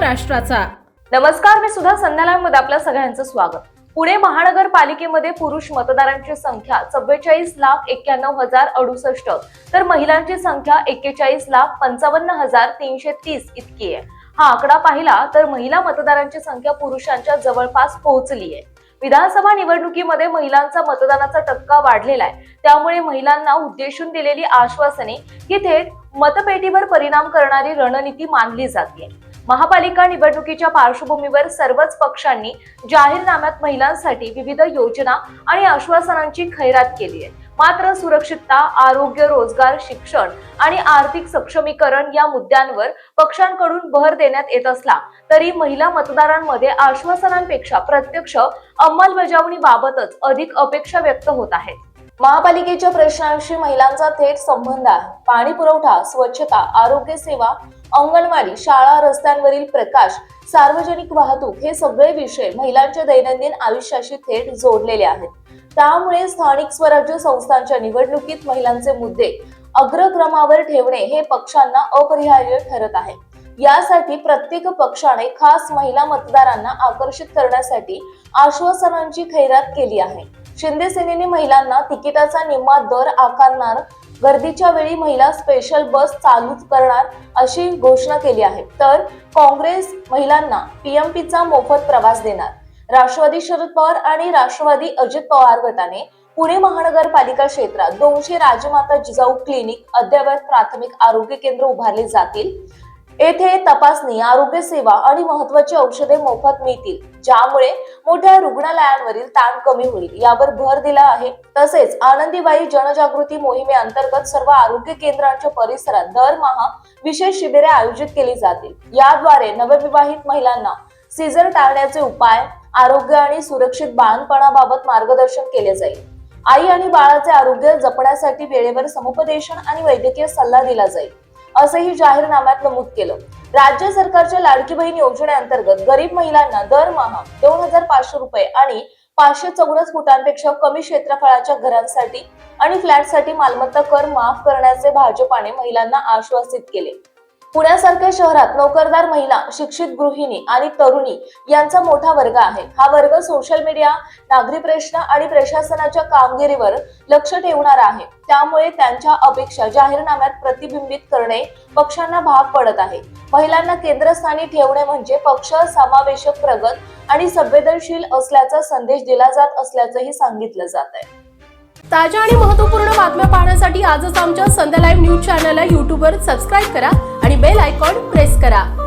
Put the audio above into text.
राष्ट्राचा। नमस्कार, मी सुद्धा संध्याकाळमध्ये आपल्या सगळ्यांचं स्वागत। पुणे महानगरपालिकेमध्ये पुरुष मतदारांची संख्या 44,91,068 तर महिलांची संख्या 41,55,330 इतकी आहे। हा आकडा पाहिला तर महिला मतदारांची संख्या पुरुषांच्या जवळपास पोहोचली आहे। विधानसभा निवडणुकीमध्ये महिलांचा मतदानाचा टक्का वाढलेला आहे, त्यामुळे महिलांना उद्देशून दिलेली आश्वासने ही थेट मतपेटीवर परिणाम करणारी रणनीती मानली जाते। महापालिका निवडणुकीच्या पार्श्वभूमीवर सर्वच पक्षांनी जाहीरनाम्यात महिलांसाठी विविध योजना आणि आश्वासनांची खैरात केली आहे। मात्र सुरक्षितता, आरोग्य, रोजगार, शिक्षण आणि आर्थिक सक्षमीकरण या मुद्द्यांवर पक्षांकडून भर देण्यात येत असला तरी महिला मतदारांमध्ये आश्वासनांपेक्षा प्रत्यक्ष अंमलबजावणीबाबतच अधिक अपेक्षा व्यक्त होत आहेत। महापालिकेच्या प्रश्नांशी महिलांचा थेट संबंध आहे। पाणी पुरवठा, स्वच्छता, आरोग्य सेवा, अंगणवाडी, शाळा, रस्त्यांवरील प्रकाश, सार्वजनिक वाहतूक हे सगळे विषय महिलांच्या दैनंदिन आयुष्याशी थेट जोडलेले आहेत। त्यामुळे स्थानिक स्वराज्य संस्थांच्या निवडणुकीत महिलांचे मुद्दे अग्रक्रमावर ठेवणे हे पक्षांना अपरिहार्य ठरत आहे। यासाठी प्रत्येक पक्षाने खास महिला मतदारांना आकर्षित करण्यासाठी आश्वासनांची खैरात केली आहे। शिंदे सेनेने महिलांना तिकिटाचा निम्मा दर आकारणार, गर्दीच्या वेळी महिला स्पेशल बस चालू करणार अशी घोषणा केली आहे, तर काँग्रेस महिलांना पीएमपीचा मोफत प्रवास देणार। राष्ट्रवादी शरद पवार आणि राष्ट्रवादी अजित पवार गटाने पुणे महानगरपालिका क्षेत्रात 200 राजमाता जिजाऊ क्लिनिक, अद्ययावत प्राथमिक आरोग्य केंद्र उभारले जातील। येथे तपासणी, आरोग्य सेवा आणि महत्त्वाची औषधे मोफत मिळतील, ज्यामुळे मोठ्या रुग्णालयांवरील ताण कमी होईल यावर भर दिला आहे। तसेच आनंदीबाई जनजागृती मोहिमेअंतर्गत सर्व आरोग्य केंद्रांच्या परिसरात दरमहा विशेष शिबिरे आयोजित केली जातील। याद्वारे नवविवाहित महिलांना सीझर टाळण्याचे उपाय, आरोग्य आणि सुरक्षित बाळंतपणाबाबत मार्गदर्शन केले जाईल। आई आणि बाळाचे आरोग्य जपण्यासाठी वेळेवर समुपदेशन आणि वैद्यकीय सल्ला दिला जाईल, असंही जाहीरनाम्यात नमूद केलं। राज्य सरकारच्या लाडकी बहीण योजनेअंतर्गत गरीब महिलांना दरमहा 2,500 रुपये आणि 500 चौरस फुटांपेक्षा कमी क्षेत्रफळाच्या घरांसाठी आणि फ्लॅटसाठी मालमत्ता कर माफ करण्याचे भाजपाने महिलांना आश्वासित केले। पुण्यासारख्या शहरात नोकरदार महिला, शिक्षित गृहिणी आणि तरुणी यांचा मोठा वर्ग आहे। हा वर्ग सोशल मीडिया, नागरी प्रश्न आणि प्रशासनाच्या कामगिरीवर लक्ष ठेवणार आहे। त्यामुळे त्यांच्या अपेक्षा जाहीरनाम्यात प्रतिबिंबित करणे पक्षांना भाग पडत आहे। महिलांना केंद्रस्थानी ठेवणे म्हणजे पक्ष समावेशक, प्रगत आणि संवेदनशील असल्याचा संदेश दिला जात असल्याचंही सांगितलं जात आहे। ताज्या आणि महत्त्वपूर्ण बातम्या पाहण्यासाठी आजच आमच्या संध्या लाईव्ह न्यूज चॅनलला YouTube वर सबस्क्राईब करा आणि बेल आयकॉन प्रेस करा।